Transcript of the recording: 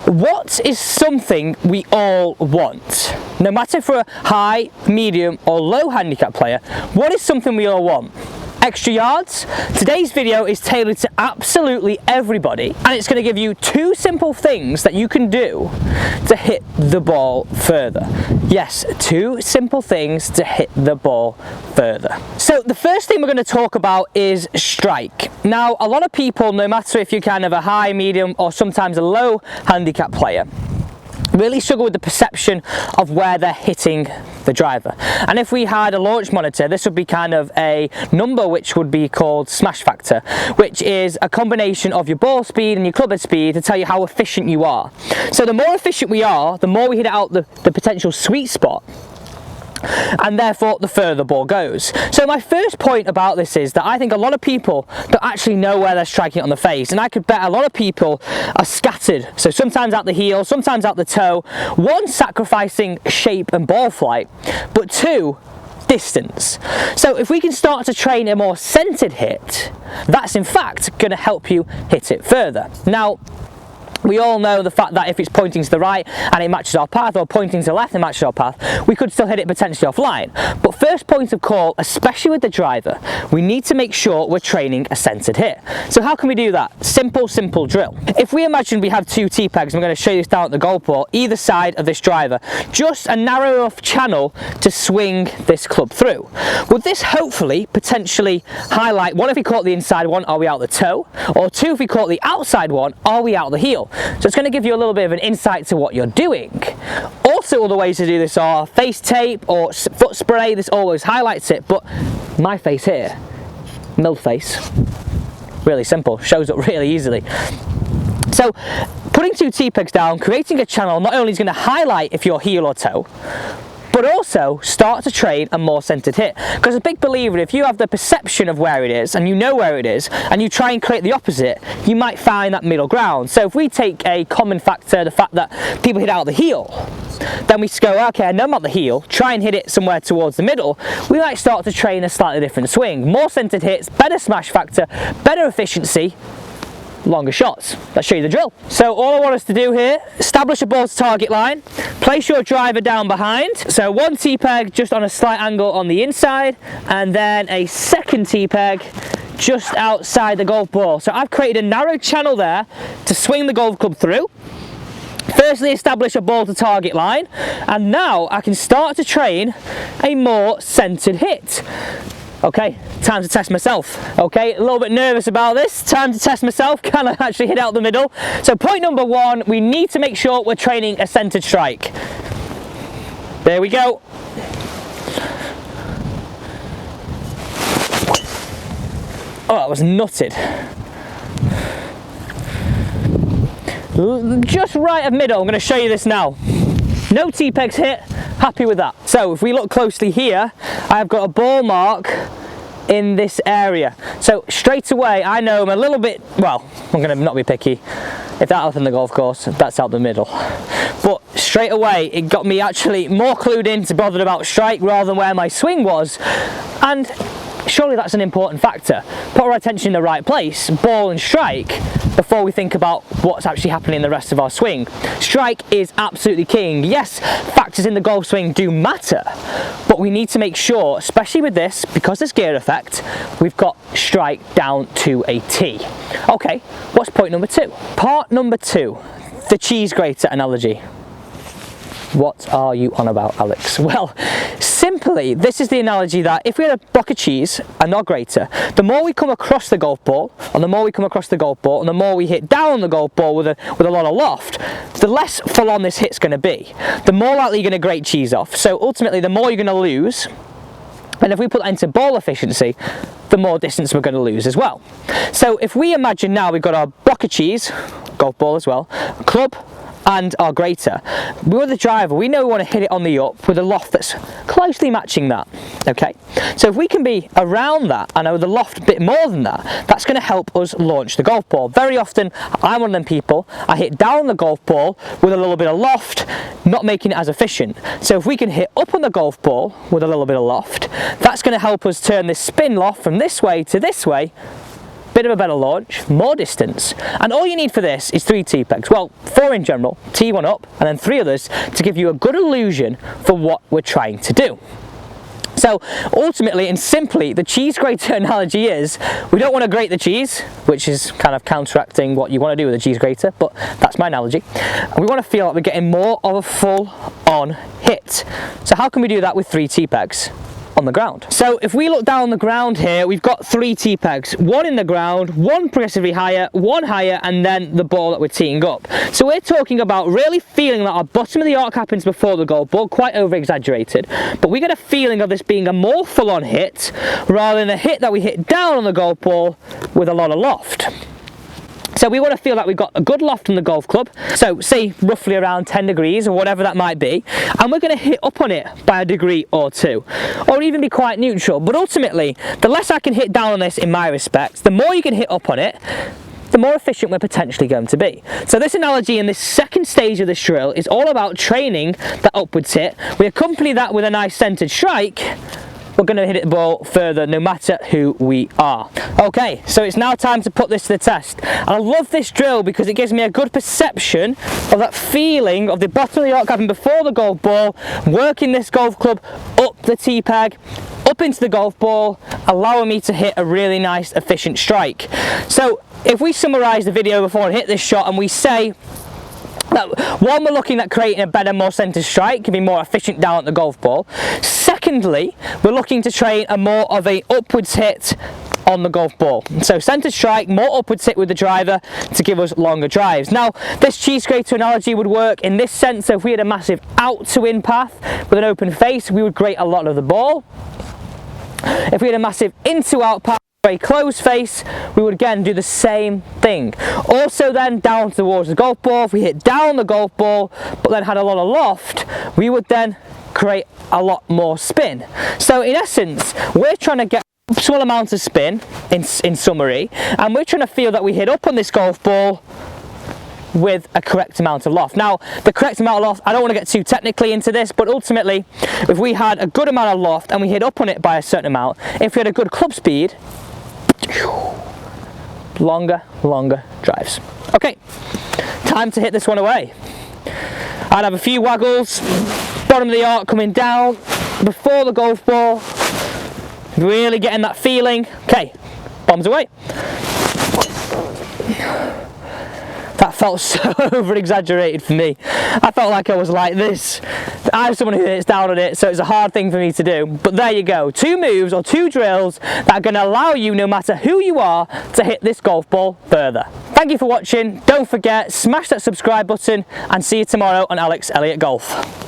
What is something we all want? No matter if we're a high, medium or low handicap player, what is something we all want? Extra yards? Today's video is tailored to absolutely everybody, and it's going to give you 2 simple things that you can do to hit the ball further. Yes, 2 simple things to hit the ball further. So the first thing we're going to talk about is strike. Now, a lot of people, no matter if you're kind of a high, medium or sometimes a low handicap player, really struggle with the perception of where they're hitting the driver. And if we had a launch monitor, this would be kind of a number which would be called smash factor, which is a combination of your ball speed and your club head speed to tell you how efficient you are. So the more efficient we are, the more we hit it out the potential sweet spot, and therefore the further the ball goes. So my first point about this is that I think a lot of people don't actually know where they're striking it on the face, and I could bet a lot of people are scattered. So sometimes out the heel, sometimes out the toe. 1, sacrificing shape and ball flight, but 2, distance. So if we can start to train a more centered hit, that's in fact going to help you hit it further. Now, we all know the fact that if it's pointing to the right and it matches our path, or pointing to the left and matches our path, we could still hit it potentially offline. But first point of call, especially with the driver, we need to make sure we're training a centered hit. So how can we do that? Simple drill. If we imagine we have 2 T-pegs, I'm going to show you this down at the golf ball, either side of this driver, just a narrow enough channel to swing this club through. Would this hopefully potentially highlight, 1, if we caught the inside one, are we out the toe? Or 2, if we caught the outside one, are we out the heel? So it's going to give you a little bit of an insight to what you're doing. Also, other ways to do this are face tape or foot spray. This always highlights it, but my face here, milled face, really simple, shows up really easily. So putting 2 T-pegs down, creating a channel, not only is going to highlight if you're heel or toe, but also start to train a more centered hit. Because a big believer, if you have the perception of where it is and you know where it is and you try and create the opposite, you might find that middle ground. So if we take a common factor, the fact that people hit out the heel, then we go, okay, I know I'm at the heel, try and hit it somewhere towards the middle. We might start to train a slightly different swing. More centered hits, better smash factor, better efficiency, longer shots. Let's show you the drill. So all I want us to do here, establish a ball to target line, place your driver down behind. So 1 T-peg just on a slight angle on the inside, and then a 2nd T-peg just outside the golf ball. So I've created a narrow channel there to swing the golf club through. Firstly, establish a ball to target line, and now I can start to train a more centered hit. Okay, time to test myself. Okay, a little bit nervous about this. Time to test myself. Can I actually hit out the middle? So point number 1, we need to make sure we're training a centered strike. There we go. Oh, that was nutted. Just right of middle. I'm going to show you this now. No T-pegs hit. Happy with that. So if we look closely here, I've got a ball mark in this area. So straight away, I know I'm a little bit, well, I'm going to not be picky. If that's out in the golf course, that's out the middle. But straight away, it got me actually more clued in to bothered about strike rather than where my swing was. And surely that's an important factor. Put our attention in the right place, ball and strike, before we think about what's actually happening in the rest of our swing. Strike is absolutely king. Yes, factors in the golf swing do matter, but we need to make sure, especially with this, because there's gear effect, we've got strike down to a T. Okay, what's point number 2? Part number 2, the cheese grater analogy. What are you on about, Alex? Well, simply, this is the analogy that if we had a block of cheese and not grater, the more we come across the golf ball, and the more we come across the golf ball, and the more we hit down the golf ball with a lot of loft, the less full on this hit's going to be. The more likely you're going to grate cheese off. So ultimately, the more you're going to lose. And if we put that into ball efficiency, the more distance we're going to lose as well. So if we imagine now we've got our block of cheese, golf ball as well, club, and our grater. With the driver, we know we want to hit it on the up with a loft that's closely matching that. Okay, so if we can be around that and with the loft a bit more than that, that's going to help us launch the golf ball. Very often, I'm one of them people, I hit down the golf ball with a little bit of loft, not making it as efficient. So if we can hit up on the golf ball with a little bit of loft, that's going to help us turn this spin loft from this way to this way bit of a better launch, more distance, and all you need for this is 3 tee pegs. Well, 4 in general, tee one up, and then 3 others to give you a good illusion for what we're trying to do. So ultimately and simply, the cheese grater analogy is, we don't want to grate the cheese, which is kind of counteracting what you want to do with a cheese grater, but that's my analogy. And we want to feel like we're getting more of a full-on hit. So how can we do that with 3 tee pegs on the ground? So if we look down the ground here, we've got 3 tee pegs, 1 in the ground, 1 progressively higher, 1 higher, and then the ball that we're teeing up. So we're talking about really feeling that our bottom of the arc happens before the golf ball, quite over exaggerated, but we get a feeling of this being a more full-on hit rather than a hit that we hit down on the golf ball with a lot of loft. So we want to feel like we've got a good loft on the golf club, so say roughly around 10 degrees or whatever that might be, and we're going to hit up on it by a degree or 2, or even be quite neutral. But ultimately, the less I can hit down on this in my respect, the more you can hit up on it, the more efficient we're potentially going to be. So this analogy in this second stage of this drill is all about training that upwards hit. We accompany that with a nice centered strike. We're going to hit the ball further no matter who we are. Okay, so it's now time to put this to the test. And I love this drill because it gives me a good perception of that feeling of the bottom of the arc having before the golf ball, working this golf club up the tee peg, up into the golf ball, allowing me to hit a really nice efficient strike. So if we summarise the video before I hit this shot and we say, one, we're looking at creating a better, more centered strike, can be more efficient down at the golf ball. Secondly, we're looking to train a more of a upwards hit on the golf ball. So centered strike, more upwards hit with the driver to give us longer drives. Now, this cheese grater analogy would work in this sense. So if we had a massive out to in path with an open face, we would grate a lot of the ball. If we had a massive in to out path, very closed face, we would again do the same thing. Also then down towards the golf ball, if we hit down the golf ball but then had a lot of loft, we would then create a lot more spin. So in essence, we're trying to get a small amount of spin in summary, and we're trying to feel that we hit up on this golf ball with a correct amount of loft. Now, the correct amount of loft, I don't want to get too technically into this, but ultimately, if we had a good amount of loft and we hit up on it by a certain amount, if we had a good club speed, longer drives. Okay, time to hit this one away. I'd have a few waggles, bottom of the arc coming down, before the golf ball, really getting that feeling. Okay, bombs away. That felt so over exaggerated for me. I felt like I was like this. I'm someone who hits down on it, so it's a hard thing for me to do. But there you go, 2 moves or 2 drills that are going to allow you, no matter who you are, to hit this golf ball further. Thank you for watching. Don't forget, smash that subscribe button, and see you tomorrow on Alex Elliott Golf.